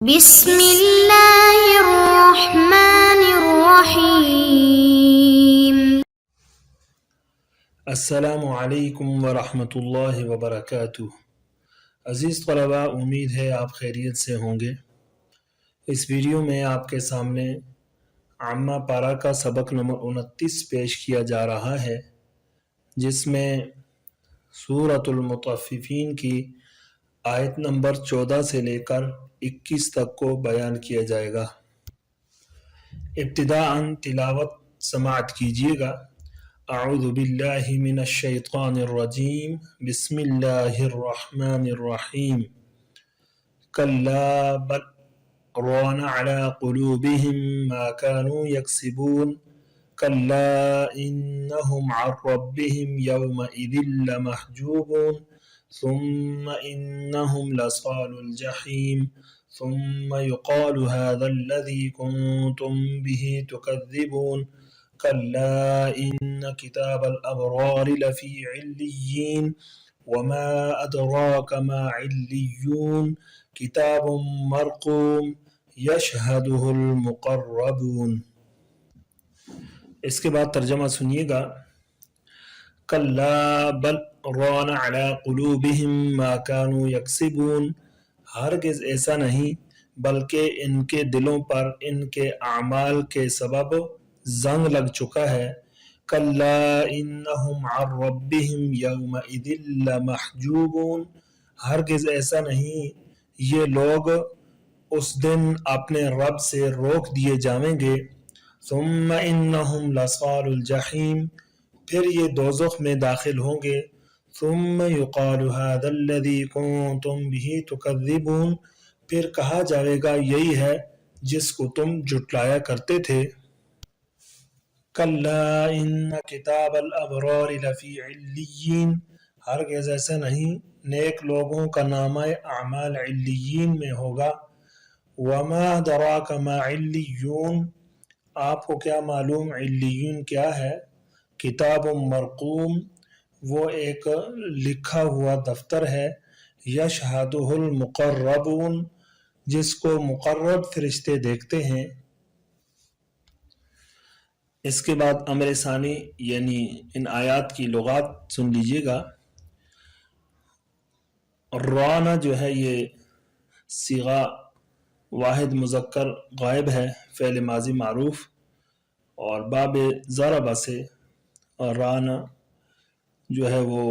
بسم اللہ الرحمن الرحیم۔ السلام علیکم ورحمۃ اللہ وبرکاتہ۔ عزیز طلباء، امید ہے آپ خیریت سے ہوں گے۔ اس ویڈیو میں آپ کے سامنے عامہ پارہ کا سبق نمبر 29 پیش کیا جا رہا ہے، جس میں سورۃ المطففین کی آیت نمبر 14 سے لے کر 21 تک کو بیان کیا جائے گا۔ ابتداءً تلاوت سماعت کیجیے گا۔ اعوذ باللہ من الشیطان الرجیم، بسم اللہ الرحمن الرحیم۔ کلا بل ران علی قلوبہم ما كانوا یکسبون، کلا انہم عن ربہم یومئذ لمحجوبون، ثم انہم لصال الجحیم، ثم يقال هذا الذي كنتم به تكذبون، كلا إن كتاب الأبرار لفي عليين، وما أدراك ما عليون، كتاب مرقوم يشهده المقربون۔ اس کے بعد ترجمہ سنیے گا۔ کلا بل ران علی قلوبہم ما كانوا یکسبون، ہرگز ایسا نہیں بلکہ ان کے دلوں پر ان کے اعمال کے سبب زنگ لگ چکا ہے۔ کلا انہم عن ربہم یومئذ لمحجوبون، ہرگز ایسا نہیں، یہ لوگ اس دن اپنے رب سے روک دیے جائیں گے۔ ثم انہم لصال الجحیم، پھر یہ دوزخ میں داخل ہوں گے۔ ثم یقال هذا الذی کنتم به تکذبون، پھر کہا جائے گا یہی ہے جس کو تم جھٹلایا کرتے تھے۔ کلا ان کتاب الابرار لفی علیین، ہرگز ایسا نہیں، نیک لوگوں کا نامہ اعمال علیین میں ہوگا۔ وما ادراک ما علیون، آپ کو کیا معلوم علیین کیا ہے؟ کتاب مرقوم، وہ ایک لکھا ہوا دفتر ہے۔ یشہدہ المقربون، جس کو مقرب فرشتے دیکھتے ہیں۔ اس کے بعد امر ثانی یعنی ان آیات کی لغات سن لیجیے گا۔ رانا جو ہے یہ صیغہ واحد مذکر غائب ہے، فعل ماضی معروف، اور باب ضربہ سے رانا جو ہے وہ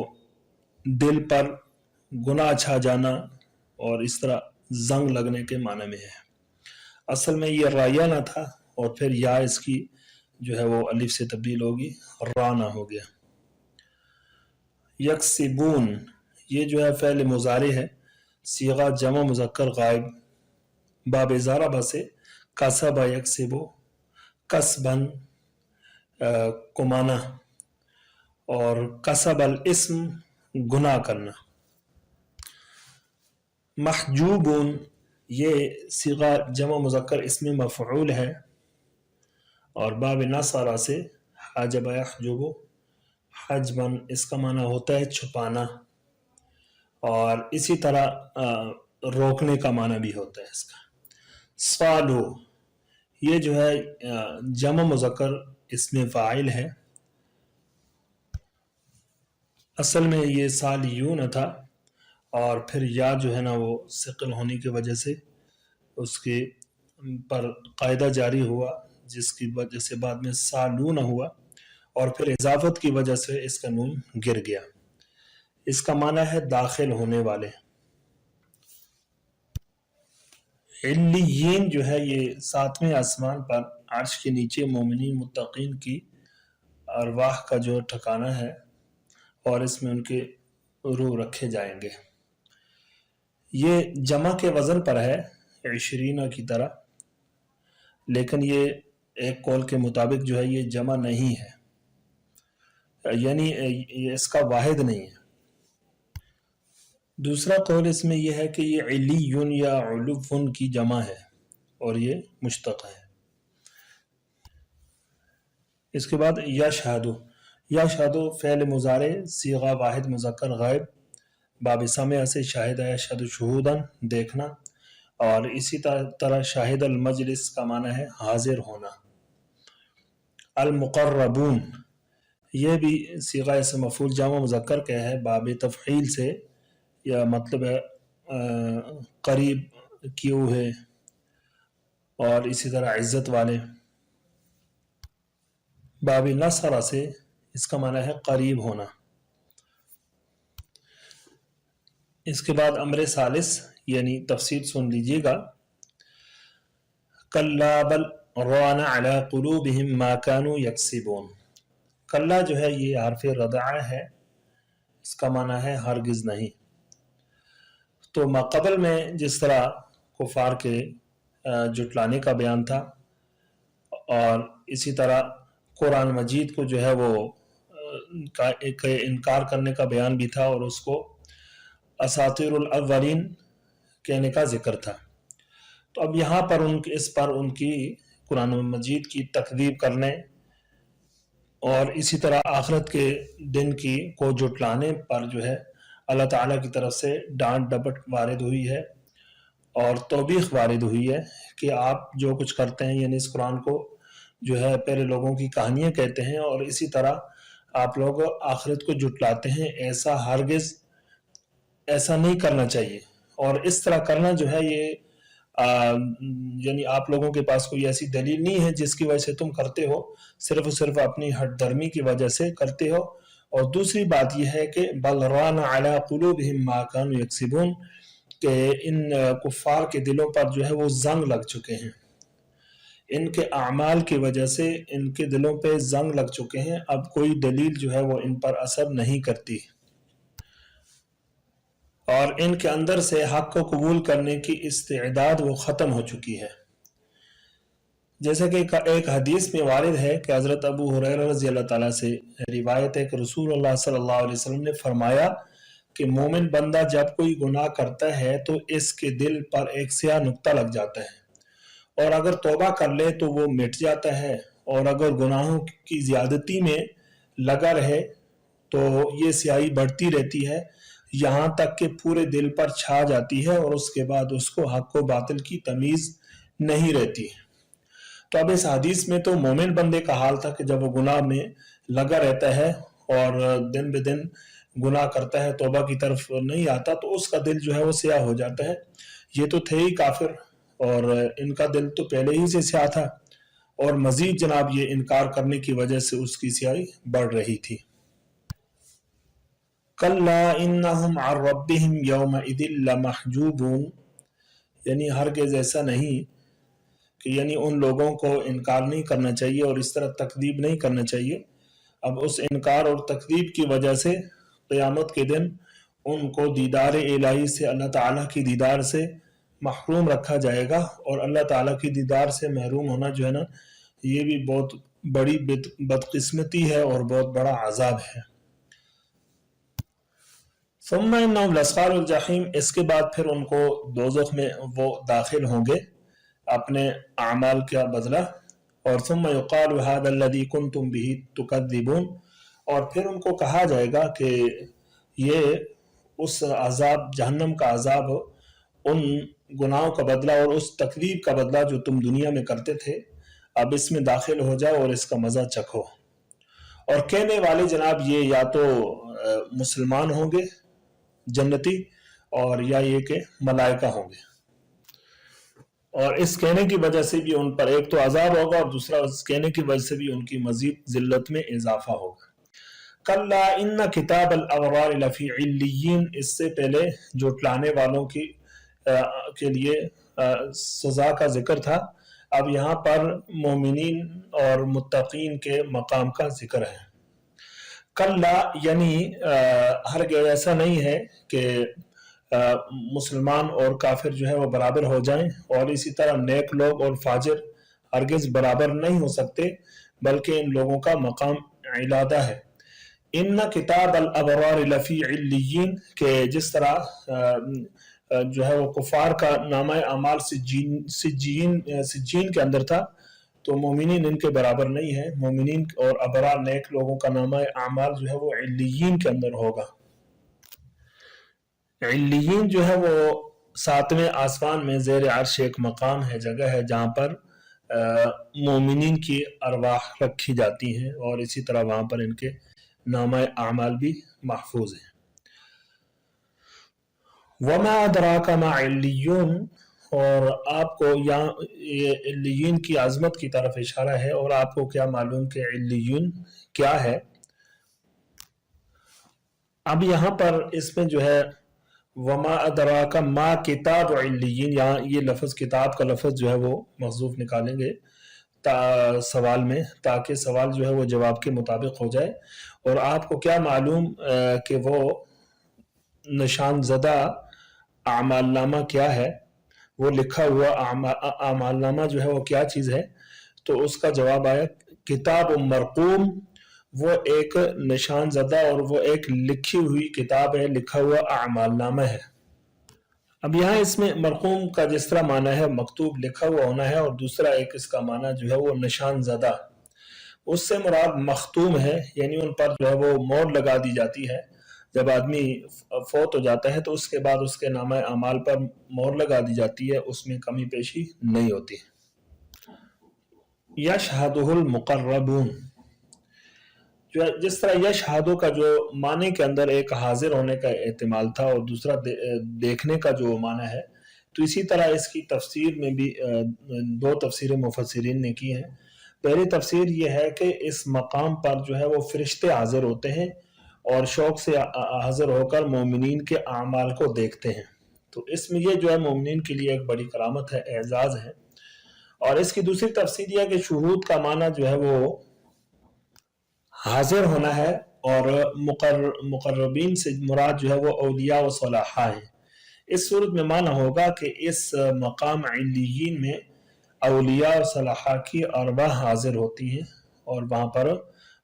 دل پر گناہ چھا جانا اور اس طرح زنگ لگنے کے معنی میں ہے۔ اصل میں یہ رایا نہ تھا اور پھر یا اس کی جو ہے وہ الف سے تبدیل ہوگی، رانا ہو گیا۔ یکسبون، یہ جو ہے فعل مضارع ہے، صیغہ جمع مذکر غائب، باب ضربہ سے کسب یکسبو، کسبن کمانا، اور کسب الاسم گناہ کرنا۔ محجوبون، یہ صیغہ جمع مذکر اسم مفعول ہے، اور باب نصرہ سے حجب یحجب حجبن، اس کا معنی ہوتا ہے چھپانا، اور اسی طرح روکنے کا معنی بھی ہوتا ہے اس کا۔ صالو، یہ جو ہے جمع مذکر اسم فاعل ہے، اصل میں یہ سالیون تھا، اور پھر یا جو ہے نا وہ ثقل ہونے کی وجہ سے اس کے پر قاعدہ جاری ہوا، جس کی وجہ سے بعد میں سالون ہوا، اور پھر اضافت کی وجہ سے اس کا نون گر گیا۔ اس کا معنی ہے داخل ہونے والے۔ علیین جو ہے یہ 7ویں آسمان پر عرش کے نیچے مومنین متقین کی ارواح کا جو ٹھکانہ ہے، اور اس میں ان کے روح رکھے جائیں گے۔ یہ جمع کے وزن پر ہے، 20 کی طرح، لیکن یہ ایک قول کے مطابق جو ہے یہ جمع نہیں ہے، یعنی اس کا واحد نہیں ہے۔ دوسرا قول اس میں یہ ہے کہ یہ علیون یا علوفن کی جمع ہے اور یہ مشتق ہے۔ اس کے بعد یشہدو، یشہدو فعل مضارع صیغہ واحد مذکر غائب، باب سمع سے شاہد یشہد شہودن دیکھنا، اور اسی طرح شاہد المجلس کا معنی ہے حاضر ہونا. المقربون یہ بھی صیغہ اسم مفعول جمع مذکر کا ہے باب تفعیل سے، یا مطلب ہے قریب کیوں ہے، اور اسی طرح عزت والے. باب نصر سے اس کا معنی ہے قریب ہونا. اس کے بعد امر ثالث یعنی تفسیر سن لیجیے گا. کلا بل ران علی قلوبہم ما كانوا یکسبون. کلا جو ہے یہ حرف ردعہ ہے، اس کا معنی ہے ہرگز نہیں. تو ماقبل میں جس طرح کفار کے جٹلانے کا بیان تھا، اور اسی طرح قرآن مجید کو جو ہے وہ انکار کرنے کا بیان بھی تھا، اور اس کو اساطیر الاولین کہنے کا ذکر تھا. تو اب یہاں پر اس پر ان کی قرآن مجید کی تکذیب کرنے اور اسی طرح آخرت کے دن کی کو جٹلانے پر جو ہے اللہ تعالیٰ کی طرف سے ڈانٹ ڈپٹ وارد ہوئی ہے اور توبیخ وارد ہوئی ہے کہ آپ جو کچھ کرتے ہیں، یعنی اس قرآن کو جو ہے پہلے لوگوں کی کہانیاں کہتے ہیں اور اسی طرح آپ لوگ آخرت کو جٹلاتے ہیں. ایسا ہرگز ایسا نہیں کرنا چاہیے، اور اس طرح کرنا جو ہے یہ یعنی آپ لوگوں کے پاس کوئی ایسی دلیل نہیں ہے جس کی وجہ سے تم کرتے ہو، صرف اور صرف اپنی ہٹ درمی کی وجہ سے کرتے ہو. اور دوسری بات یہ ہے کہ بل ران علی قلوبہم ما كانوا یکسبون، کہ ان کفار کے دلوں پر جو ہے وہ زنگ لگ چکے ہیں، ان کے اعمال کی وجہ سے ان کے دلوں پہ زنگ لگ چکے ہیں. اب کوئی دلیل جو ہے وہ ان پر اثر نہیں کرتی، اور ان کے اندر سے حق کو قبول کرنے کی استعداد وہ ختم ہو چکی ہے. جیسا کہ ایک حدیث میں وارد ہے کہ حضرت ابو ہریرہ رضی اللہ تعالیٰ سے روایت ہے کہ رسول اللہ صلی اللہ علیہ وسلم نے فرمایا کہ مومن بندہ جب کوئی گناہ کرتا ہے تو اس کے دل پر ایک سیاہ نقطہ لگ جاتا ہے، اور اگر توبہ کر لے تو وہ مٹ جاتا ہے، اور اگر گناہوں کی زیادتی میں لگا رہے تو یہ سیاہی بڑھتی رہتی ہے یہاں تک کہ پورے دل پر چھا جاتی ہے، اور اس کے بعد اس کو حق و باطل کی تمیز نہیں رہتی. تو اب اس حدیث میں تو مومن بندے کا حال تھا کہ جب وہ گناہ میں لگا رہتا ہے اور دن بہ دن گناہ کرتا ہے، توبہ کی طرف نہیں آتا، تو اس کا دل جو ہے وہ سیاہ ہو جاتا ہے. یہ تو تھے ہی کافر، اور ان کا دل تو پہلے ہی سے سیاہ تھا، اور مزید جناب یہ انکار کرنے کی وجہ سے اس کی سیاہی بڑھ رہی تھی. کلا انہم عن ربہم یومئذ لمحجوبون، یعنی ہرگز ایسا نہیں کہ یعنی ان لوگوں کو انکار نہیں کرنا چاہیے اور اس طرح تکذیب نہیں کرنا چاہیے. اب اس انکار اور تکذیب کی وجہ سے قیامت کے دن ان کو دیدار الہی سے، اللہ تعالیٰ کی دیدار سے محروم رکھا جائے گا، اور اللہ تعالیٰ کی دیدار سے محروم ہونا جو ہے نا یہ بھی بہت بڑی بدقسمتی ہے اور بہت بڑا عذاب ہے. ثم انہم لاصحاب الجحیم، اس کے بعد پھر ان کو دوزخ میں وہ داخل ہوں گے اپنے اعمال کا بدلہ. اور ثم یقال هذا الذی کنتم به تکذبون، اور پھر ان کو کہا جائے گا کہ یہ اس عذاب جہنم کا عذاب ان گناہوں کا بدلہ اور اس تکذیب کا بدلہ جو تم دنیا میں کرتے تھے، اب اس میں داخل ہو جاؤ اور اس کا مزہ چکھو. اور کہنے والے جناب یہ یا تو مسلمان ہوں گے جنتی، اور یا یہ کہ ملائکہ ہوں گے. اور اس کہنے کی وجہ سے بھی ان پر ایک تو عذاب ہوگا، اور دوسرا اس کہنے کی وجہ سے بھی ان کی مزید ذلت میں اضافہ ہوگا. کلا ان کتاب الابرار لفی علیین، اس سے پہلے جھٹلانے والوں کے لیے سزا کا ذکر تھا. اب یہاں پر مومنین اور متقین کے مقام کا ذکر ہے. کلا یعنی ہرگز ایسا نہیں ہے کہ مسلمان اور کافر جو ہے وہ برابر ہو جائیں، اور اسی طرح نیک لوگ اور فاجر ہرگز برابر نہیں ہو سکتے، بلکہ ان لوگوں کا مقام علیحدہ ہے. ان کتاب الابرار لفی علیین، کہ جس طرح جو ہے وہ کفار کا نامہ اعمال سجین کے اندر تھا، تو مومنین ان کے برابر نہیں ہے. مومنین اور ابرار نیک لوگوں کا نامہ اعمال جو ہے وہ علیین کے اندر ہوگا. علیین جو ہے وہ ساتویں آسمان میں زیر عرش ایک مقام ہے، جگہ ہے جہاں پر مومنین کی ارواح رکھی جاتی ہیں، اور اسی طرح وہاں پر ان کے نامہ اعمال بھی محفوظ ہیں۔ وما ادراک ما علیون، اور آپ کو یہاں علیین کی عظمت کی طرف اشارہ ہے، اور آپ کو کیا معلوم کہ علیون کیا ہے؟ اب یہاں پر اس میں جو ہے وما ادراک ما کتاب علیین، یہاں یہ لفظ کتاب کا لفظ جو ہے وہ محذوف نکالیں گے سوال میں، تاکہ سوال جو ہے وہ جواب کے مطابق ہو جائے۔ اور آپ کو کیا معلوم کہ وہ نشان زدہ اعمال نامہ کیا ہے، وہ لکھا ہوا اعمال نامہ جو ہے وہ کیا چیز ہے؟ تو اس کا جواب آیا کتاب مرقوم، وہ ایک نشان زدہ اور وہ ایک لکھی ہوئی کتاب ہے، لکھا ہوا اعمال نامہ ہے۔ اب یہاں اس میں مرقوم کا جس طرح معنی ہے مکتوب لکھا ہوا ہونا ہے، اور دوسرا ایک اس کا معنی جو ہے وہ نشان زدہ، اس سے مراد مختوم ہے، یعنی ان پر جو ہے وہ مہر لگا دی جاتی ہے۔ جب آدمی فوت ہو جاتا ہے تو اس کے بعد اس کے نامہ اعمال پر مہر لگا دی جاتی ہے، اس میں کمی پیشی نہیں ہوتی۔ یشہدہ المقربون، جس طرح یشہدہ کا جو معنی کے اندر ایک حاضر ہونے کا احتمال تھا اور دوسرا دیکھنے کا جو معنی ہے، تو اسی طرح اس کی تفسیر میں بھی دو تفسیریں مفسرین نے کی ہیں۔ پہلی تفسیر یہ ہے کہ اس مقام پر جو ہے وہ فرشتے حاضر ہوتے ہیں اور شوق سے حاضر ہو کر مومنین کے اعمال کو دیکھتے ہیں، تو اس میں یہ جو ہے مومنین کے لیے ایک بڑی کرامت ہے، اعزاز ہے۔ اور اس کی دوسری تفسیر یہ ہے کہ شہود کا معنی جو ہے وہ حاضر ہونا ہے، اور مقربین سے مراد جو ہے وہ اولیاء و صلاحہ ہیں۔ اس صورت میں معنی ہوگا کہ اس مقام علیین میں اولیاء و صلاحہ کی ارواح حاضر ہوتی ہیں اور وہاں پر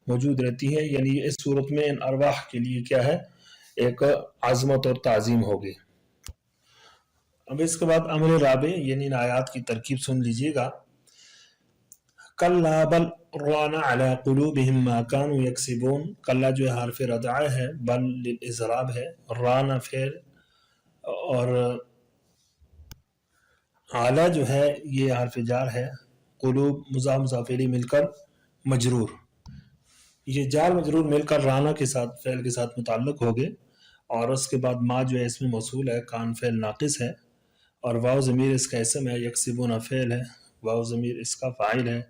موجود رہتی ہیں، یعنی اس صورت میں ان ارواح کے لیے کیا ہے، ایک عظمت اور تعظیم ہوگی۔ اب اس کے بعد امر رابع، یعنی ان آیات کی ترکیب سن لیجئے گا۔ کلا بل ران علی قلوبہم ما کانوا یکسبون، کلا جو ہے حرف ردع ہے، بل للاضراب ہے، ران فعل، اور اعلی جو ہے یہ حرف جار ہے، قلوب مضاف مضاف الیہ مل کر مجرور، یہ جار مجرور مل کر رانا کے ساتھ فعل کے ساتھ متعلق ہو گئے، اور اس کے بعد ما جو ہے اس میں موصول ہے، کان فعل ناقص ہے، اور واو ضمیر اس کا اسم ہے، یکسبون فعل ہے، واو ضمیر اس کا فاعل ہے،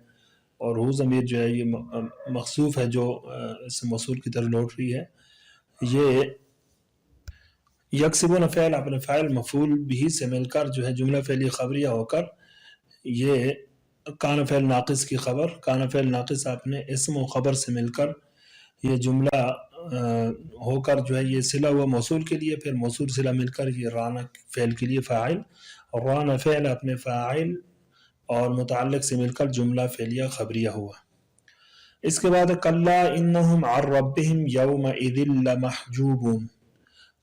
اور ہو ضمیر جو ہے یہ مخصوف ہے جو اس موصول کی طرف لوٹ رہی ہے۔ یہ یکسبون فعل اپنے فاعل مفعول بھی سے مل کر جو ہے جملہ فعلی خبریہ ہو کر یہ کان فعل ناقص کی خبر، کان فعل ناقص اپنے اسم و خبر سے مل کر یہ جملہ ہو کر جو ہے یہ صلہ ہوا موصول کے لیے، پھر موصول صلہ مل کر یہ رانا فعل کے لیے فاعل، اور رانا فعل اپنے فاعل اور متعلق سے مل کر جملہ فعلیہ خبریہ ہوا۔ اس کے بعد کلا انہم عن ربہم یومئذ لمحجوبون،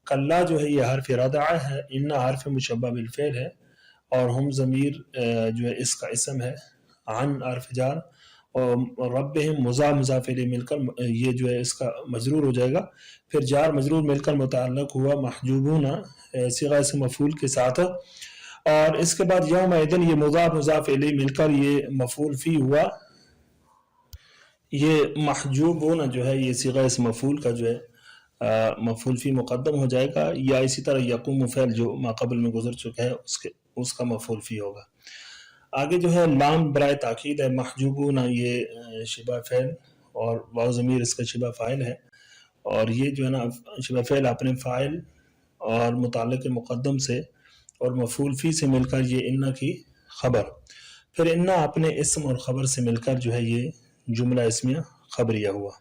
کلا جو ہے یہ حرف ردع ہے، ان حرف مشبہ بالفعل ہے، اور ہم ضمیر جو ہے اس کا اسم ہے، عن حرف جار، اور ربہم مضاف الیہ مل کر یہ جو ہے اس کا مجرور ہو جائے گا، پھر جار مجرور مل کر متعلق ہوا محجوبون صیغہ اسم مفعول کے ساتھ، اور اس کے بعد یومئذ یہ مضاف الیہ مل کر یہ مفعول فی ہوا، یہ محجوبون جو ہے یہ صیغہ اسم مفعول کا جو ہے مفعول فی مقدم ہو جائے گا، یا اسی طرح یقوم فعل جو ما قبل میں گزر چکا ہے اس کا مفعول فی ہوگا۔ آگے جو ہے لام برائے تاکید ہے، محجوبون یہ شبہ فعل اور واو ضمیر اس کا شبہ فاعل ہے، اور یہ جو ہے نا شبہ فعل اپنے فاعل اور متعلق مقدم سے اور مفعول فی سے مل کر یہ انہ کی خبر، پھر انہ اپنے اسم اور خبر سے مل کر جو ہے یہ جملہ اسمیہ خبریہ ہوا۔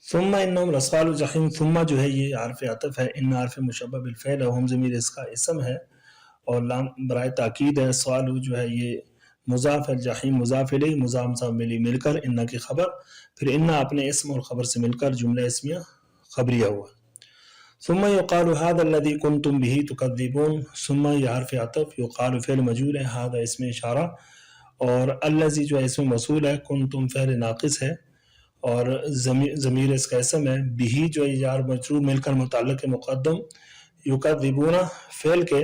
ثم انہم لصال جحیم، ثم جو ہے یہ حرف عطف ہے، ان حرف مشبہ بالفعل ہے، ہم ضمیر اس کا اسم ہے اور لام برائے تاکید ہے، صالح جو ہے یہ مضاف الجحیم مضاف الیہ مضاف الیہ مل کر انہ کی خبر، پھر انہ اپنے اسم اور خبر سے مل کر جملہ اسمیہ خبریہ ہوا۔ ثم يقال هذا الذي كنتم به تكذبون، ثم یہ حرف عطف، يقال فعل مجهول ہے، هذا اسم اشارہ، اور الذي جو ہے اسم موصول ہے، کنتم فعل ناقص ہے، اور ضمیر اس کا اسم ہے، به جو ہے جار مجرور مل کر متعلق مقدم، یکذبون فعل کے،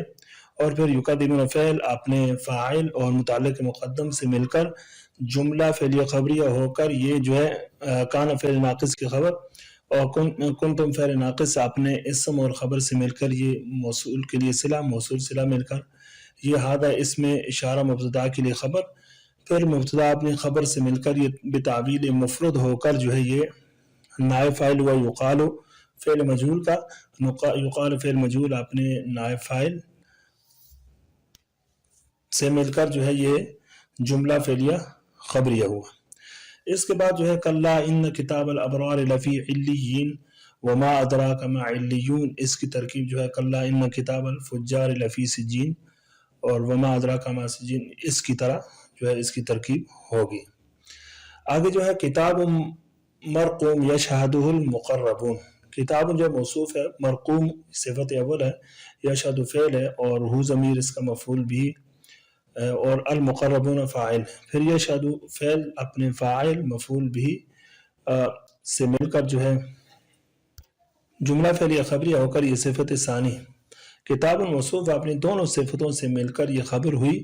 اور پھر یکذبون فعل اپنے فاعل اور متعلق مقدم سے مل کر جملہ فعلیہ خبریہ ہو کر یہ جو ہے کان فعل ناقص کی خبر، اور کنتم فعل ناقص اپنے اسم اور خبر سے مل کر یہ موصول کے لیے صلہ، موصول صلہ مل کر یہ ہادہ اس میں اشارہ مبتدا کے لیے خبر، پھر مبتدا اپنی خبر سے مل کر یہ بتعویل مفرد ہو کر جو ہے یہ نائب فاعل ہوا یقال فعل مجہول کا، یقال فعل مجہول اپنے نائب فاعل سے مل کر جو ہے یہ جملہ فعلیہ خبریہ ہوا۔ اس کے بعد جو ہے کلا ان کتاب الابرار لفی علیین وما ادراک ما علیون، اس کی ترکیب جو ہے کلا ان کتاب الفجار لفی سجین اور وما ادراک ما سجین، اس کی طرح جو ہے اس کی ترکیب ہوگی۔ آگے جو ہے کتاب مرقوم یشہدہ المقربون، کتاب جو موصوف ہے، مرقوم صفت اول ہے، یشہد فعل ہے اور ہو ضمیر اس کا مفعول بھی، اور المقربون فاعل، پھر یشہد فعل اپنے فاعل مفعول بھی سے مل کر جو ہے جملہ فعلیہ خبریہ ہو کر یہ صفت ثانی، کتاب موصوف اپنی دونوں صفتوں سے مل کر یہ خبر ہوئی،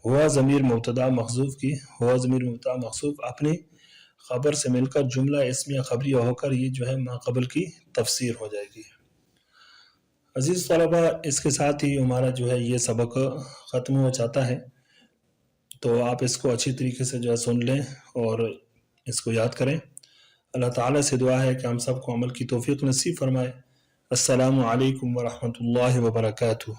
ہوا ضمیر مبتدا محذوف کی، ہوا ضمیر مبتدا محذوف اپنی خبر سے مل کر جملہ اسمیہ خبریہ ہو کر یہ جو ہے ما قبل کی تفسیر ہو جائے گی۔ عزیز طلبہ، اس کے ساتھ ہی ہمارا جو ہے یہ سبق ختم ہو جاتا ہے، تو آپ اس کو اچھی طریقے سے جو ہے سن لیں اور اس کو یاد کریں۔ اللہ تعالیٰ سے دعا ہے کہ ہم سب کو عمل کی توفیق نصیب فرمائے۔ السلام علیکم ورحمۃ اللہ وبرکاتہ۔